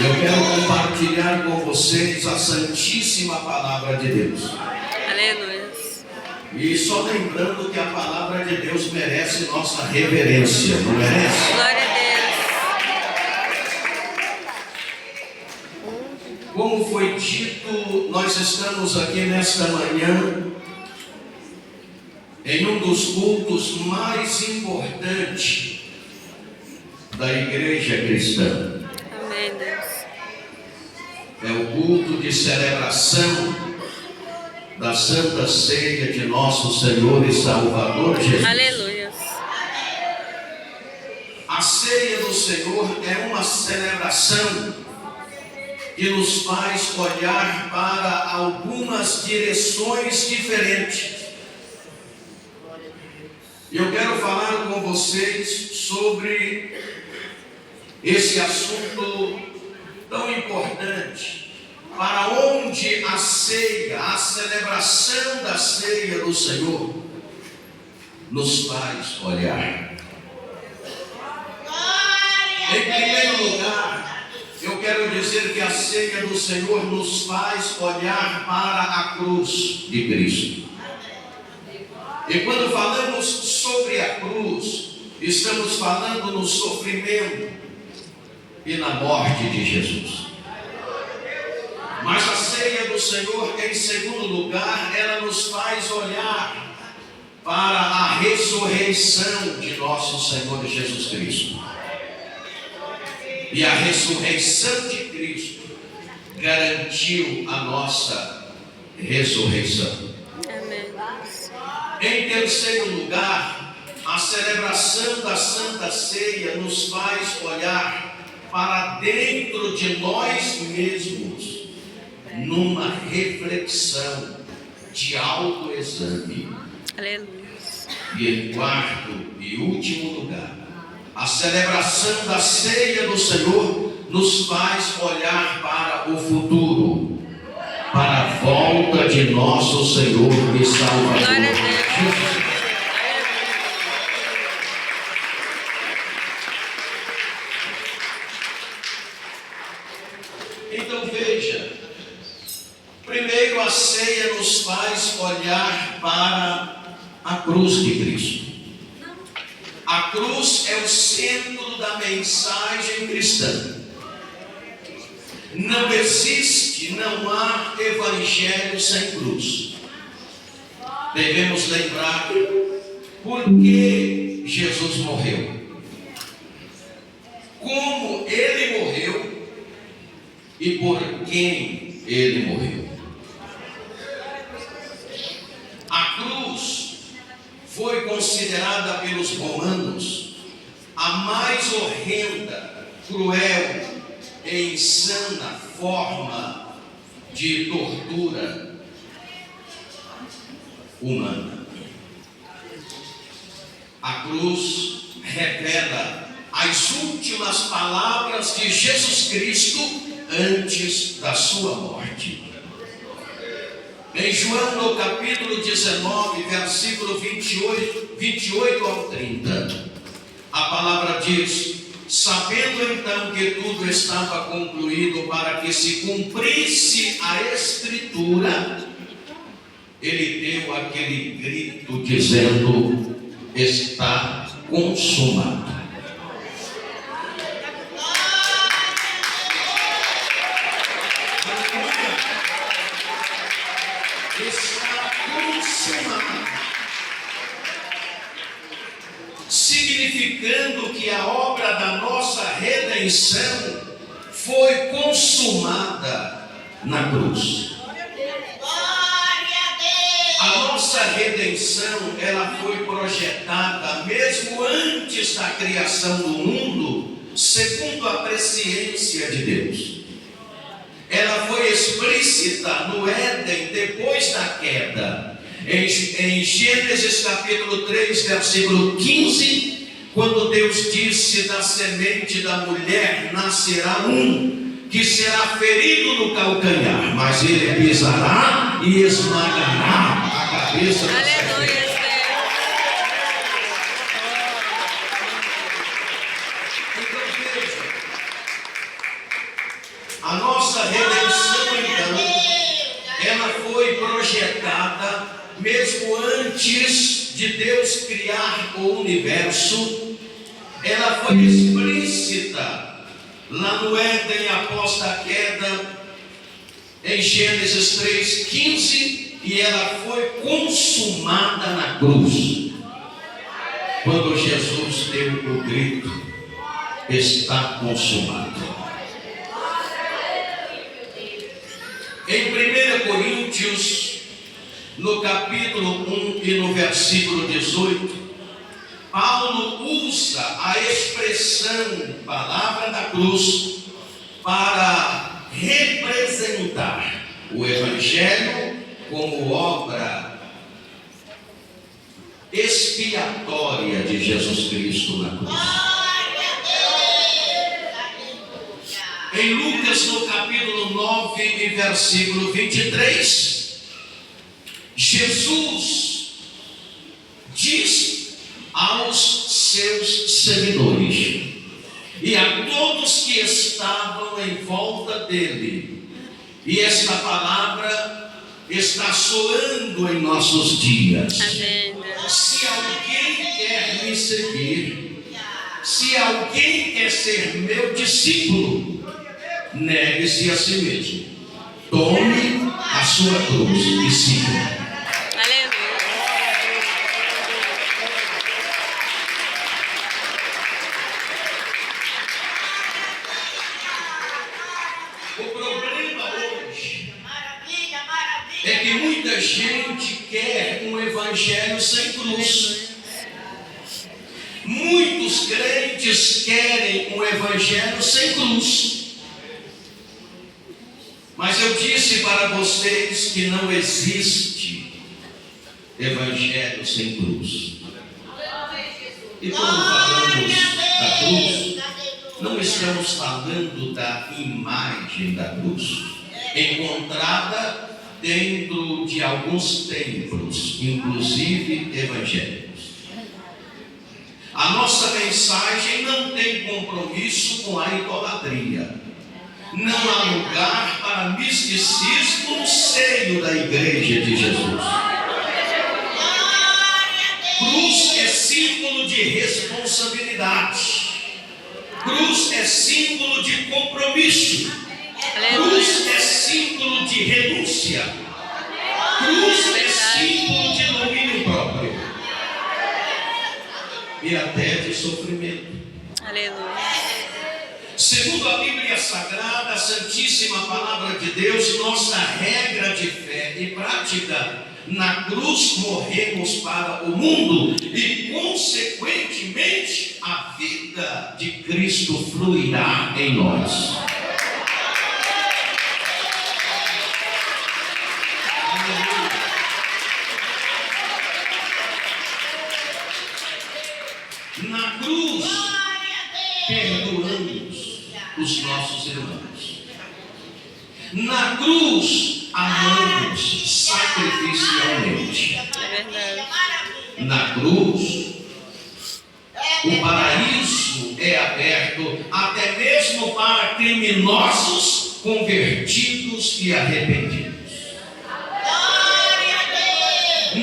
Eu quero compartilhar com vocês a Santíssima Palavra de Deus. Aleluia. E só lembrando que a Palavra de Deus merece nossa reverência, não merece? Glória a Deus. Como foi dito, nós estamos aqui nesta manhã em um dos cultos mais importantes da igreja cristã. Amém, Deus. É o culto de celebração da Santa Ceia de nosso Senhor e Salvador Jesus. Aleluia. A ceia do Senhor é uma celebração que nos faz olhar para algumas direções diferentes. Eu quero falar com vocês sobre esse assunto tão importante, para onde a ceia, a celebração da ceia do Senhor nos faz olhar. Em primeiro lugar, eu quero dizer que a ceia do Senhor nos faz olhar para a cruz de Cristo. E quando falamos sobre a cruz, estamos falando no sofrimento e na morte de Jesus. Mas a ceia do Senhor, em segundo lugar, ela nos faz olhar para a ressurreição de nosso Senhor Jesus Cristo. E a ressurreição de Cristo garantiu a nossa ressurreição. Amém. Em terceiro lugar, a celebração da Santa Ceia nos faz olhar para dentro de nós mesmos, numa reflexão de autoexame. Aleluia. E em quarto e último lugar, a celebração da ceia do Senhor nos faz olhar para o futuro, para a volta de nosso Senhor e Salvador Glória a Deus. Jesus. Então veja, primeiro a ceia nos faz olhar para a cruz de Cristo. A cruz é o centro da mensagem cristã. Não existe, não há evangelho sem cruz. Devemos lembrar por que Jesus morreu, como ele morreu e por quem ele morreu. A cruz foi considerada pelos romanos a mais horrenda, cruel e insana forma de tortura humana. A cruz revela as últimas palavras de Jesus Cristo antes da sua morte. Em João, no capítulo 19, versículo 28 ao 30, a palavra diz: sabendo então que tudo estava concluído para que se cumprisse a Escritura, ele deu aquele grito dizendo: está consumado. Está consumado, significando que a obra da nossa redenção foi consumada na cruz. A nossa redenção, ela foi projetada mesmo antes da criação do mundo, segundo a presciência de Deus. Ela foi explícita no Éden depois da queda. Em Gênesis capítulo 3, versículo 15, quando Deus disse: da semente da mulher nascerá um, que será ferido no calcanhar, mas ele pisará e esmagará a cabeça da serpente. Aleluia. Então veja, de Deus criar o universo, ela foi explícita lá no Éden após a queda, em Gênesis 3:15, e ela foi consumada na cruz, quando Jesus deu o grito: está consumado. Em 1 Coríntios, no capítulo 1 e no versículo 18, Paulo usa a expressão palavra da cruz para representar o Evangelho como obra expiatória de Jesus Cristo na cruz. Em Lucas, no capítulo 9 e versículo 23, Jesus diz aos seus seguidores e a todos que estavam em volta dele, e esta palavra está soando em nossos dias: Amém. se alguém quer me seguir, se alguém quer ser meu discípulo, negue-se a si mesmo, tome a sua cruz e siga. O problema hoje é que muita gente quer um evangelho sem cruz. Muitos crentes querem um evangelho sem cruz. Mas eu disse para vocês que não existe evangelho sem cruz. E quando falamos da cruz, não estamos falando da imagem da cruz, encontrada dentro de alguns templos, inclusive evangélicos. A nossa mensagem não tem compromisso com a idolatria. Não há lugar para misticismo no seio da igreja de Jesus. Cruz é símbolo de responsabilidade. Cruz é símbolo de compromisso. Cruz é símbolo de renúncia. Cruz é símbolo de domínio próprio e até de sofrimento. Aleluia. Segundo a Bíblia Sagrada, a Santíssima Palavra de Deus, nossa regra de fé e prática: na cruz morremos para o mundo e, consequentemente, a vida de Cristo fluirá em nós. Na cruz, perdoamos os nossos irmãos. Na cruz, amamos sacrificialmente. É verdade. Na cruz, o paraíso é aberto até mesmo para criminosos convertidos e arrependidos.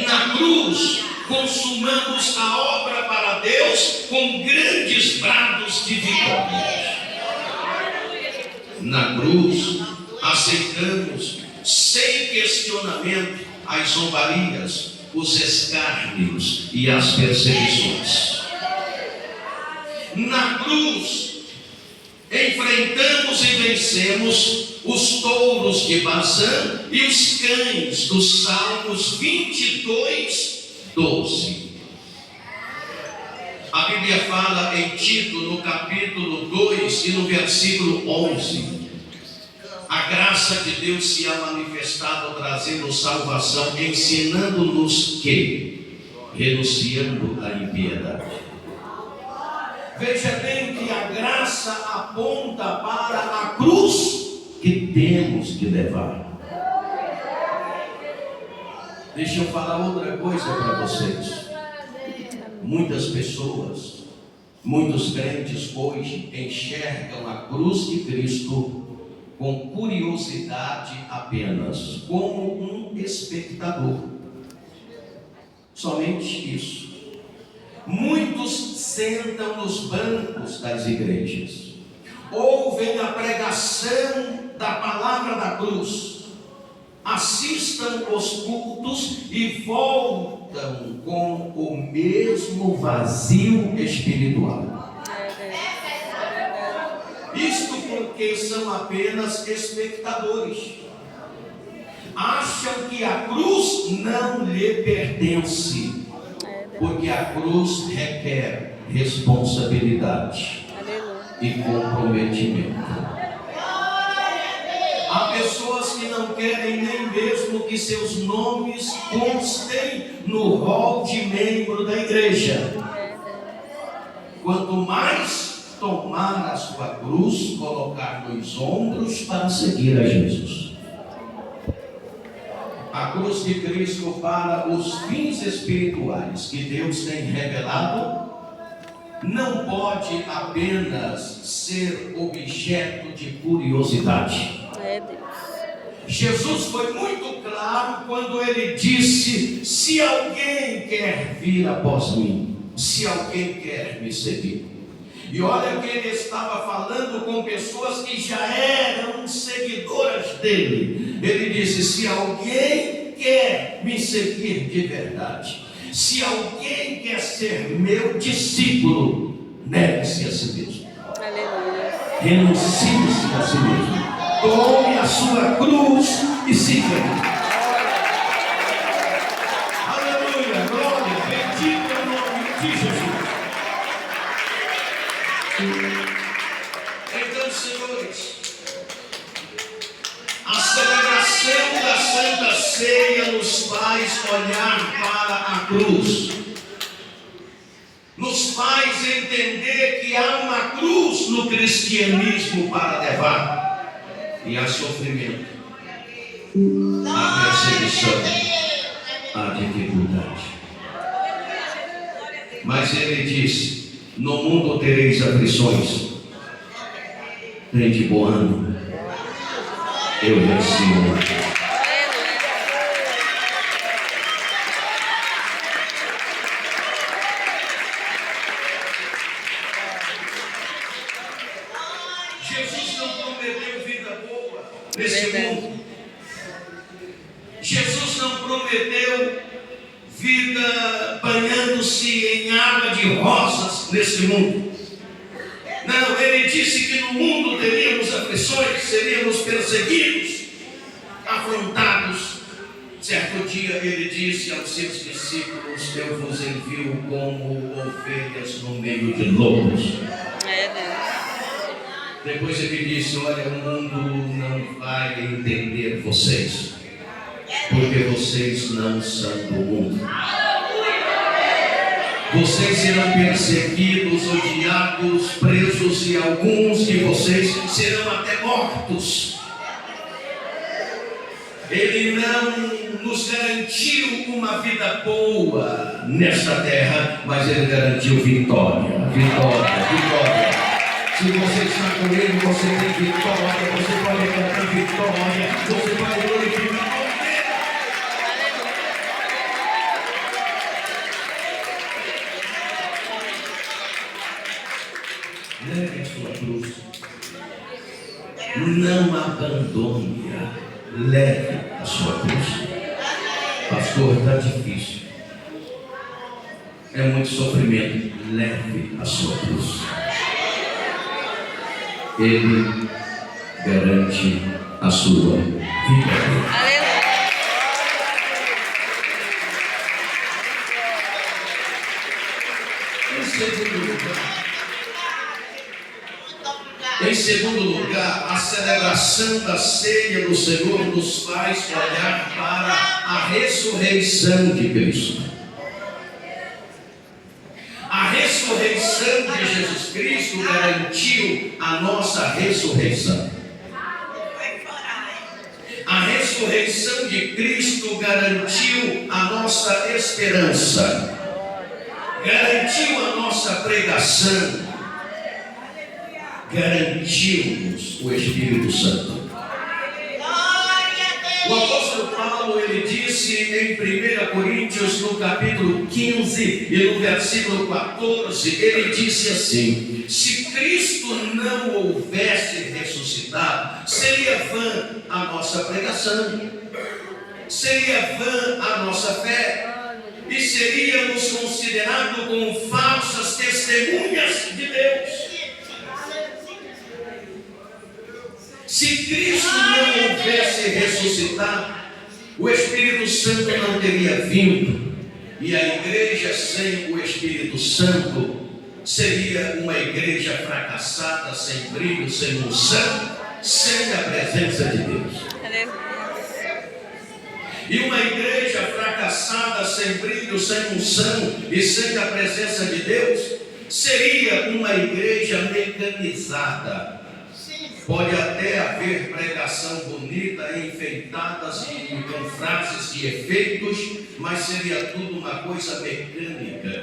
Na cruz, consumamos a obra para Deus com grandes brados de vitória. Na cruz, aceitamos sem questionamento as zombarias, os escárnios e as perseguições. Na cruz, enfrentamos e vencemos os touros de Bazã e os cães dos Salmos 22:12. A Bíblia fala em Tito, no capítulo 2 e no versículo 11: a graça de Deus se há manifestado, trazendo salvação, ensinando-nos que, renunciando à impiedade. Veja bem que a graça aponta para a cruz que temos que levar. Deixa eu falar outra coisa para vocês. Muitas pessoas, muitos crentes hoje enxergam a cruz de Cristo com curiosidade apenas, como um espectador. Somente isso. Muitos sentam nos bancos das igrejas, ouvem a pregação da palavra da cruz, assistam os cultos e voltam com o mesmo vazio espiritual. Isto porque são apenas espectadores. Acham que a cruz não lhe pertence, porque a cruz requer responsabilidade e comprometimento. Há pessoas que não querem nem mesmo que seus nomes constem no rol de membro da igreja. Quanto mais tomar a sua cruz, colocar nos ombros para seguir a Jesus. A cruz de Cristo para os fins espirituais que Deus tem revelado não pode apenas ser objeto de curiosidade. Jesus foi muito claro quando ele disse: se alguém quer vir após mim, se alguém quer me seguir. E olha que ele estava falando com pessoas que já eram seguidoras dele. Ele disse: se alguém quer me seguir de verdade, se alguém quer ser meu discípulo, negue-se a si mesmo. Renuncie-se a si mesmo. Tome a sua cruz e siga-me. Aleluia, glória, bendito é o nome de Jesus. Então, senhores, a celebração da Santa Ceia nos faz olhar para a cruz, nos faz entender que há uma cruz no cristianismo para levar. E há sofrimento, há perseguição, há dificuldade. Mas ele disse: no mundo tereis aflições, tende bom ânimo, eu venci o mundo. Jesus não prometeu vida boa nesse mundo. Jesus não prometeu vida banhando-se em água de rosas nesse mundo. Não, ele disse que no mundo teríamos aflições, seríamos perseguidos, afrontados. Certo dia ele disse aos seus discípulos: eu vos envio como ovelhas no meio de lobos. Depois ele disse: olha, o mundo não vai entender vocês, porque vocês não são do mundo. Vocês serão perseguidos, odiados, presos, e alguns de vocês serão até mortos. Ele não nos garantiu uma vida boa nesta terra, mas ele garantiu vitória, vitória, vitória. Se você está com ele, você tem vitória, você pode cantar vitória, você pode glorificar. Leve a sua cruz. Não abandone-a. Leve a sua cruz. Pastor, está difícil. É muito sofrimento. Leve a sua cruz. Ele garante a sua vida. Em segundo lugar, a celebração da ceia do Senhor nos faz olhar para a ressurreição de Cristo. A ressurreição de Jesus Cristo garantiu a nossa ressurreição. A ressurreição de Cristo garantiu a nossa esperança, garantiu a nossa pregação, garantiu-nos o Espírito Santo. O apóstolo Paulo Paulo, ele disse em 1 Coríntios, no capítulo 15 e no versículo 14, ele disse assim: se Cristo não houvesse ressuscitado, seria vã a nossa pregação, seria vã a nossa fé, e seríamos considerados como falsas testemunhas de Deus. Se Cristo não houvesse ressuscitado, o Espírito Santo não teria vindo, e a igreja sem o Espírito Santo seria uma igreja fracassada, sem brilho, sem unção, sem a presença de Deus. E uma igreja fracassada, sem brilho, sem unção e sem a presença de Deus, seria uma igreja mecanizada. Pode até haver pregação bonita, enfeitadas e com frases de efeitos, mas seria tudo uma coisa mecânica,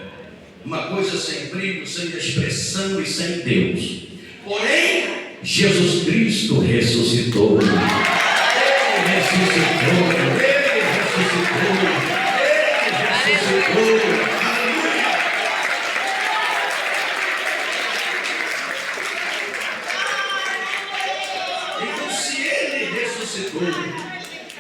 uma coisa sem brilho, sem expressão e sem Deus. Porém, Jesus Cristo ressuscitou. Ele ressuscitou. Ele ressuscitou. Ele ressuscitou.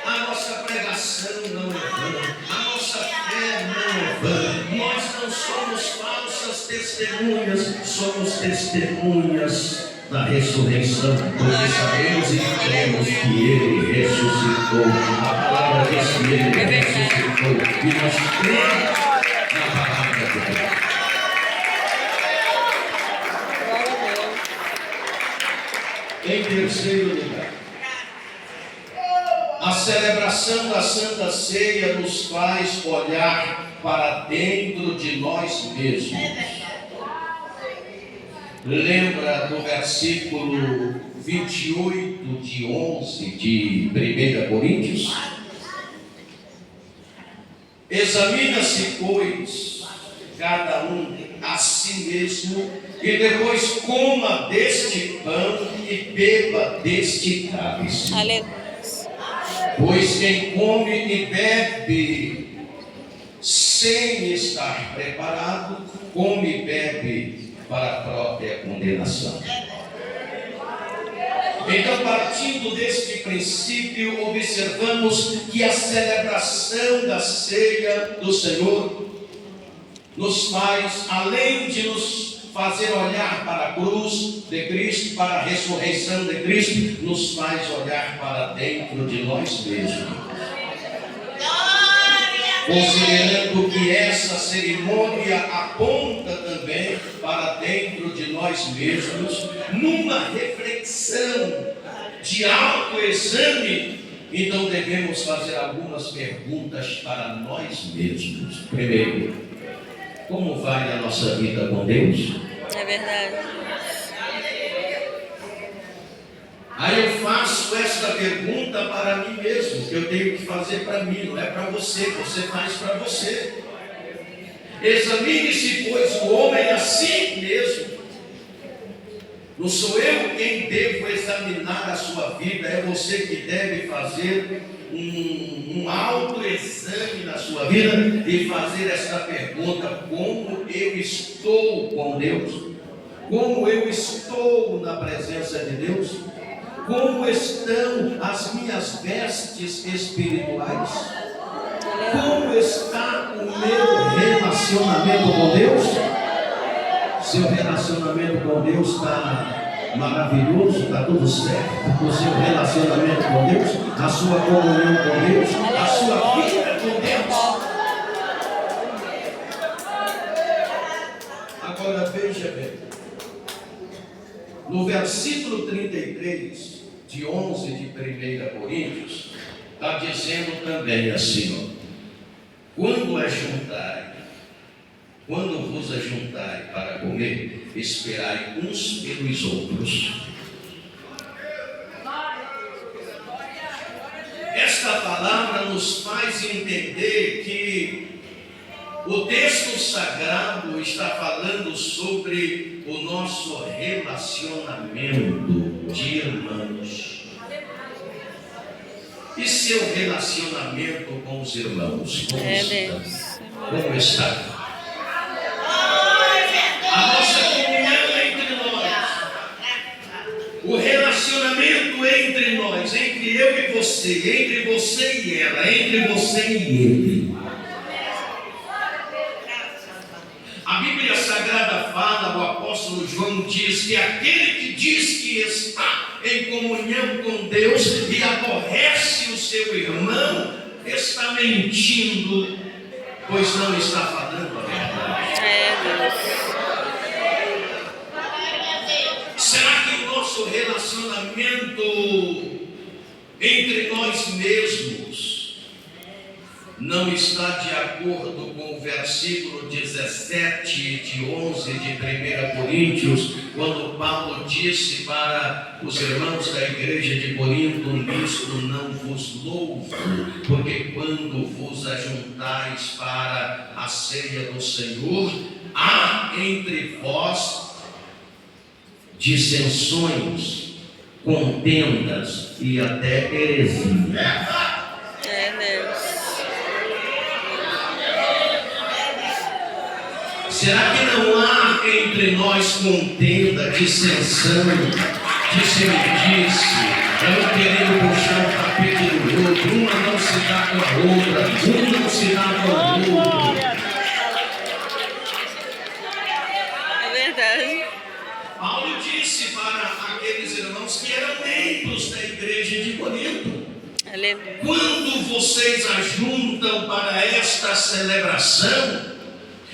A nossa pregação não é vã, a nossa fé não é vã. Nós não somos falsas testemunhas, somos testemunhas da ressurreição, porque sabemos e cremos que Ele ressuscitou. A palavra diz que Ele ressuscitou, e nós cremos na palavra de Deus. Em terceiro lugar, a celebração da Santa Ceia nos faz olhar para dentro de nós mesmos. Lembra do versículo 28 de 11 de 1 Coríntios? Examina-se, pois, cada um a si mesmo, e depois coma deste pão e beba deste cálice. Aleluia. Pois quem come e bebe sem estar preparado, come e bebe para a própria condenação. Então, partindo deste princípio, observamos que a celebração da ceia do Senhor nos faz, além de nos fazer olhar para a cruz de Cristo, para a ressurreição de Cristo, nos faz olhar para dentro de nós mesmos. Considerando que essa cerimônia aponta também para dentro de nós mesmos, numa reflexão de autoexame, então devemos fazer algumas perguntas para nós mesmos. Primeiro, como vai a nossa vida com Deus? É verdade. Aí eu faço esta pergunta para mim mesmo, que eu tenho que fazer para mim, não é para você, você faz para você. Examine-se, pois, o homem a si mesmo. Não sou eu quem devo examinar a sua vida, é você que deve fazer um autoexame na sua vida e fazer esta pergunta: como eu estou com Deus? Como eu estou na presença de Deus? Como estão as minhas vestes espirituais? Como está o meu relacionamento com Deus? Seu relacionamento com Deus está maravilhoso, está tudo certo. O seu relacionamento com Deus, a sua comunhão com Deus, a sua vida com Deus. Agora veja bem, no versículo 33 de 11 de 1 Coríntios, está dizendo também assim: ó, quando vos ajuntai para comer, esperai uns pelos outros. Esta palavra nos faz entender que o texto sagrado está falando sobre o nosso relacionamento de irmãos. E seu relacionamento com os irmãos? Como Deus. Como está? A nossa comunhão entre nós, o relacionamento entre nós, entre eu e você, entre você e ela, entre você e ele. A Bíblia Sagrada fala, o apóstolo João diz que aquele que diz que está em comunhão com Deus e aborrece o seu irmão, está mentindo, pois não está falando a verdade. Deus. Será que o nosso relacionamento entre nós mesmos não está de acordo com o versículo 17 de 11 de 1 Coríntios, quando Paulo disse para os irmãos da igreja de Corinto: nisto não vos louvo, porque quando vos ajuntais para a ceia do Senhor, há entre vós dissensões, contendas e até heresia. Deus. Será que não há entre nós contenda, dissensão, disse-me-disse, um querendo puxar o tapete do outro, uma não se dá com a outra, um não se dá com o outro? É verdade. Paulo disse para aqueles irmãos que eram membros da igreja de Corinto: Aleluia. quando vocês ajuntam para esta celebração,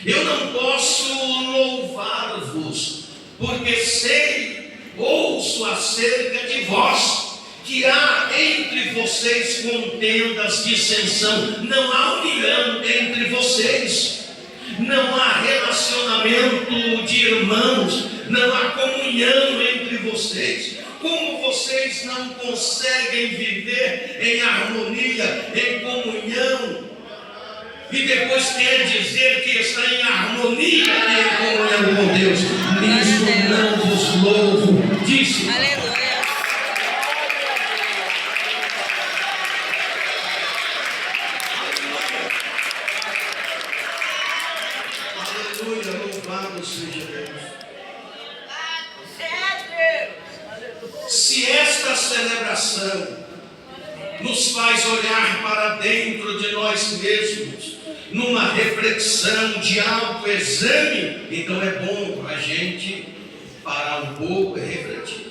eu não posso louvar-vos, porque sei, ouço acerca de vós, que há entre vocês contendas, dissensão, não há união entre vocês, não há relacionamento de irmãos, não há comunhão entre vocês. Como vocês não conseguem viver em harmonia, em comunhão, e depois quer dizer que está em harmonia e em comunhão com Deus? Nisso não vos louvo, disse. Aleluia. Aleluia, louvado seja Deus. Se esta celebração nos faz olhar para dentro de nós mesmos, numa reflexão de autoexame, então é bom a gente parar um pouco e refletir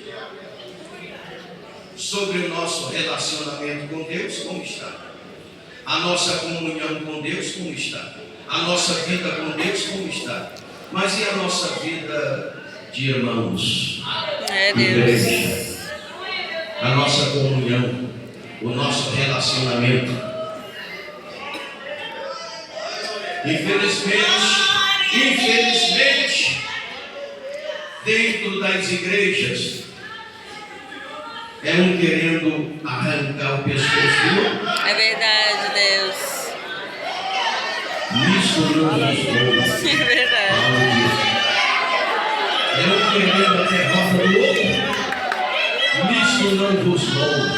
sobre o nosso relacionamento com Deus, como está, a nossa comunhão com Deus, como está, a nossa vida com Deus, como está, mas e a nossa vida de irmãos, igreja, a nossa comunhão, o nosso relacionamento? Infelizmente, dentro das igrejas, é um querendo arrancar o pescoço do outro. É verdade, Deus. Isso não nos louva. É verdade. É um querendo a derrota do outro. Nisso não vos louvo,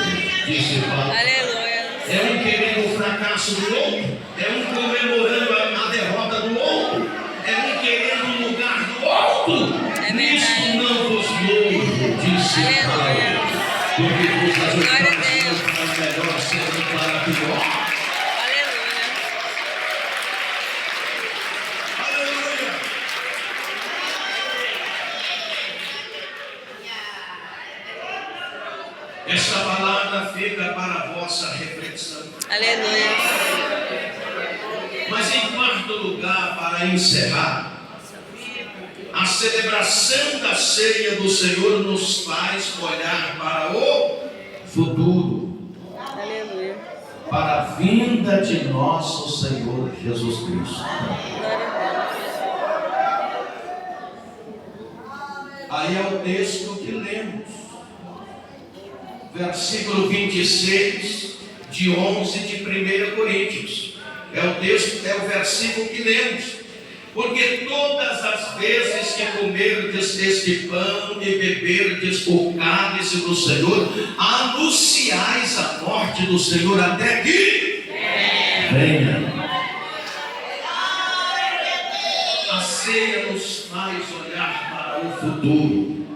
disse Paulo. Aleluia. É um querendo o fracasso do outro, é um comemorando a derrota do outro, é um querendo o lugar do outro. É Nisso verdade. não vos louvo, disse Aleluia. Paulo, porque vos Glória a ajuntais Deus. para melhor sendo para pior. Aleluia. Aleluia. Esta palavra fica para a vossa reflexão. Aleluia. Mas em quarto lugar, para encerrar, a celebração da ceia do Senhor nos faz olhar para o futuro, Aleluia. para a vinda de nosso Senhor Jesus Cristo. Glória a Deus. Aí é o texto que lemos, versículo 26 de 11 de 1 Coríntios. É o texto, é o versículo que lemos. Porque todas as vezes que comerdes este pão e beberdes o cálice do Senhor, anunciais a morte do Senhor até que venha. A ceia nos faz olhar para o futuro,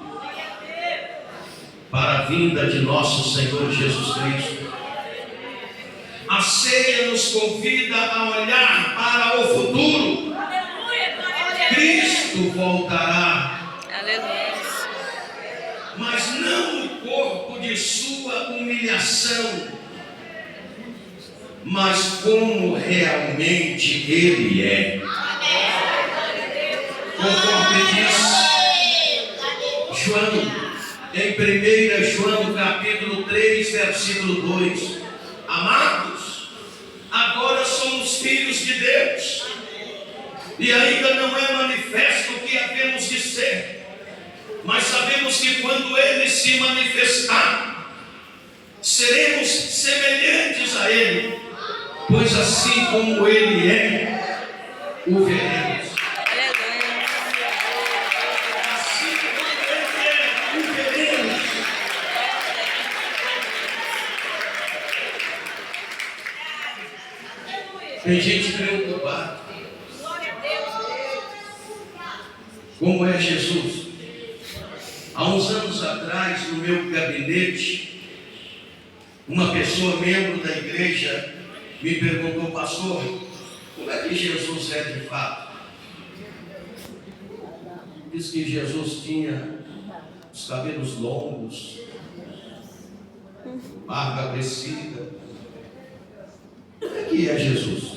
para a vinda de nosso Senhor Jesus Cristo. A ceia nos convida a olhar para o futuro. Cristo voltará. Aleluia. Mas não no corpo de sua humilhação, mas como realmente Ele é. Conforme diz João, em 1 João capítulo 3, versículo 2: amados, agora somos filhos de Deus, e ainda não é manifesto o que havemos de ser, mas sabemos que quando Ele se manifestar, seremos semelhantes a Ele, pois assim como Ele é, o veremos. Assim como Ele é, o veremos. Tem gente preocupada. Como é Jesus? Há uns anos atrás, no meu gabinete, uma pessoa, membro da igreja, me perguntou: pastor, como é que Jesus é de fato? Diz que Jesus tinha os cabelos longos, barba crescida. Como é que é Jesus?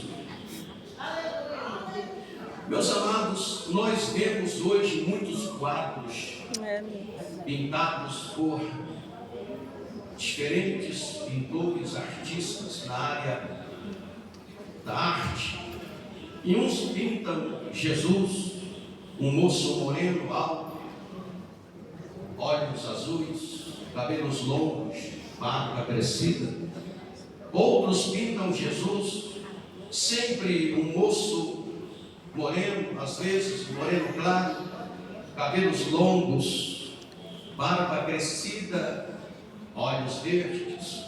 Meus amados, nós vemos hoje muitos quadros pintados por diferentes pintores, artistas na área da arte. E uns pintam Jesus, um moço moreno, alto, olhos azuis, cabelos longos, barba crescida. Outros pintam Jesus sempre um moço moreno, às vezes moreno claro, cabelos longos, barba crescida, olhos verdes.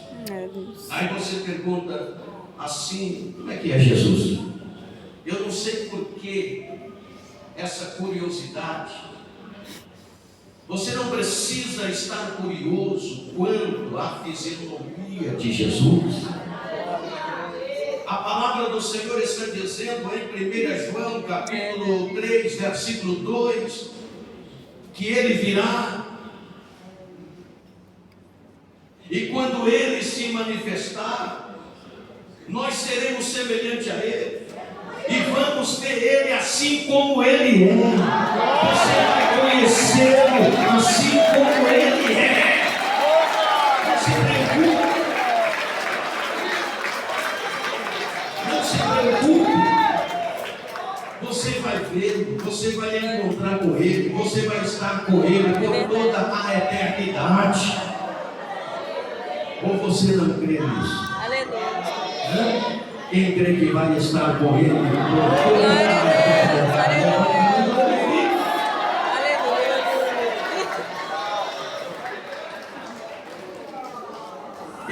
Aí você pergunta assim: como é que é Jesus? Eu não sei por que essa curiosidade. Você não precisa estar curioso quanto à fisionomia de Jesus. A palavra do Senhor está dizendo em 1 João capítulo 3, versículo 2, que Ele virá, e quando Ele se manifestar, nós seremos semelhantes a Ele, e vamos ver Ele assim como Ele é. Você vai conhecê-lo assim como Ele é. Não se preocupe. Não se preocupe. Você vai vê-lo, você vai encontrar com Ele, você vai estar com Ele por toda a eternidade. Ou você não crê nisso? Aleluia. Quem crê que vai estar com Ele por toda a eternidade?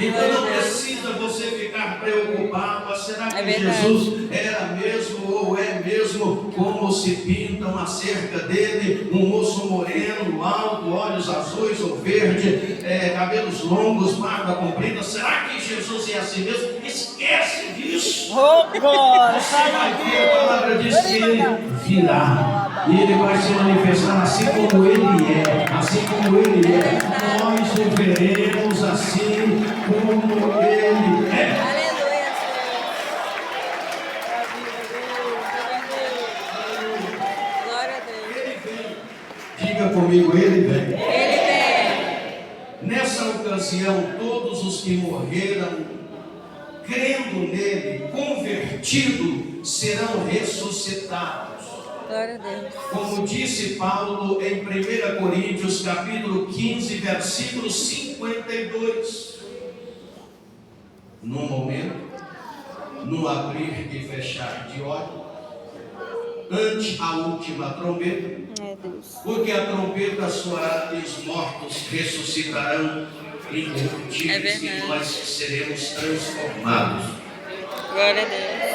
Então não precisa você ficar preocupado. Será que Jesus era mesmo ou é mesmo como se pintam acerca dele? Um moço moreno, alto, olhos azuis ou verde, cabelos longos, barba comprida. Será que Jesus é assim mesmo? Esquece disso. Você vai ver, a palavra diz que ele virá. E ele vai se manifestar assim como ele é. Assim como ele é. Nós o veremos assim como ele é. Aleluia. Glória a Deus. Diga comigo, ele vem. Ele vem. Nessa ocasião, todos os que morreram crendo nele, convertidos, serão ressuscitados. Glória a Deus. Como disse Paulo em 1 Coríntios capítulo 15, versículo 52. Num momento, num abrir e fechar de olhos, ante a última trombeta, É Deus. porque a trombeta soará e os mortos ressuscitarão incorruptíveis É verdade. e nós seremos transformados. Glória a Deus.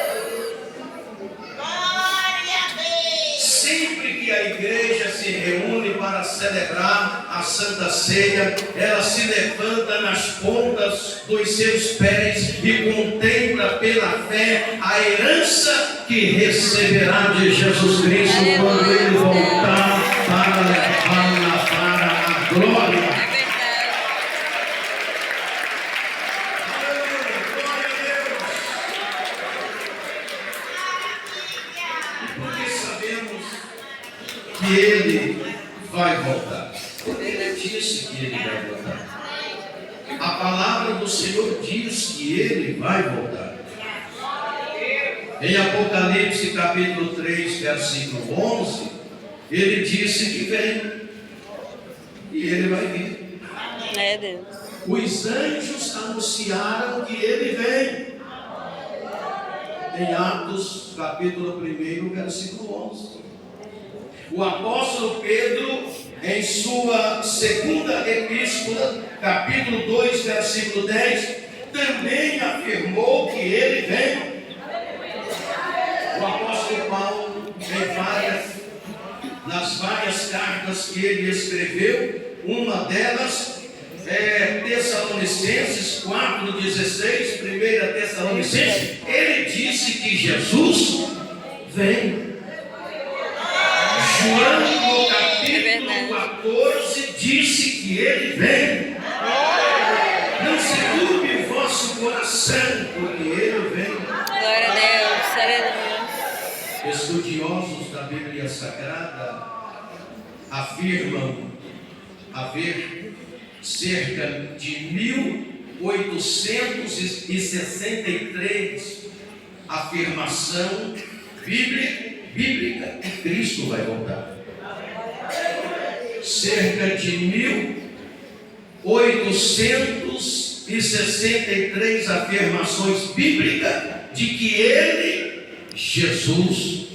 Sempre que a igreja se reúne para celebrar a Santa Ceia, ela se levanta nas pontas dos seus pés e contempla pela fé a herança que receberá de Jesus Cristo quando Ele voltar para levá-la para a glória. É verdade. Porque sabemos que Ele vai voltar. Ele disse que Ele vai voltar. A palavra do Senhor diz que Ele vai voltar. Em Apocalipse capítulo 3, versículo 11, Ele disse que vem. E Ele vai vir. É Deus. Os anjos anunciaram que Ele vem. Em Atos capítulo 1, versículo 11. O apóstolo Pedro, em sua segunda epístola, capítulo 2, versículo 10, também afirmou que Ele vem. O apóstolo Paulo, nas várias cartas que ele escreveu, uma delas é Tessalonicenses 4,16, 1 Tessalonicenses, ele disse que Jesus vem. João, no capítulo 14, disse que Ele vem. Não se turbe o vosso coração, porque Ele vem. Glória a Deus. Aleluia. Estudiosos da Bíblia Sagrada afirmam haver cerca de 1863 afirmação bíblica que Cristo vai voltar. Cerca de 1863 afirmações bíblicas de que Ele, Jesus,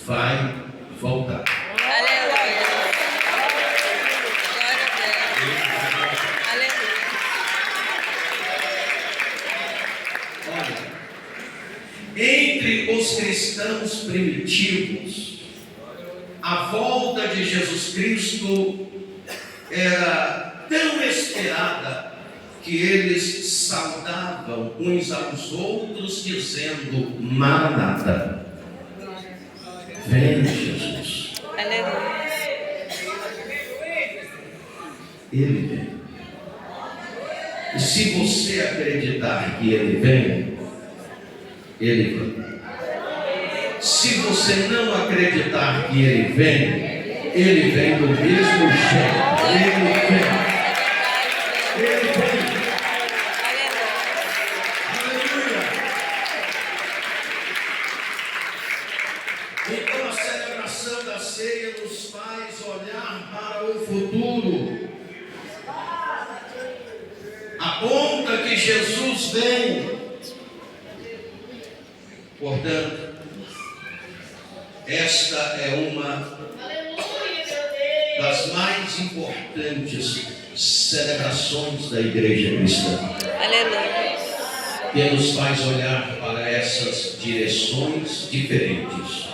vai voltar. Aleluia. Glória a Deus. Aleluia. Olha, entre os cristãos primitivos, a volta de Jesus Cristo era tão esperada que eles saudavam uns aos outros dizendo: Maranata, vem Jesus. Aleluia. Ele vem. E se você acreditar que Ele vem, Ele vem. Se você não acreditar que Ele vem do mesmo jeito. Ele vem. Ele vem. Aleluia. Então a celebração da ceia nos faz olhar para o futuro. Aponta que Jesus vem. Portanto, esta é uma das mais importantes celebrações da Igreja Cristã. Aleluia. Que nos faz olhar para essas direções diferentes.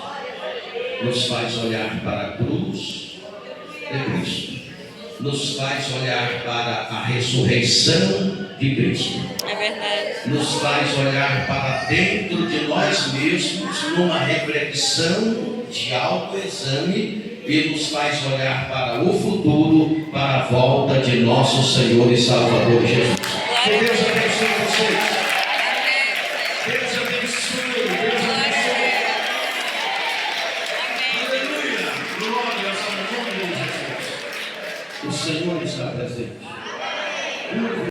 Nos faz olhar para a cruz de Cristo. Nos faz olhar para a ressurreição de Cristo. É verdade. Nos faz olhar para dentro de nós mesmos numa reflexão de autoexame e nos faz olhar para o futuro, para a volta de nosso Senhor e Salvador Jesus. Que Deus abençoe vocês. Deus abençoe. Deus abençoe. Aleluia. Glórias ao nome de Jesus. O Senhor está presente.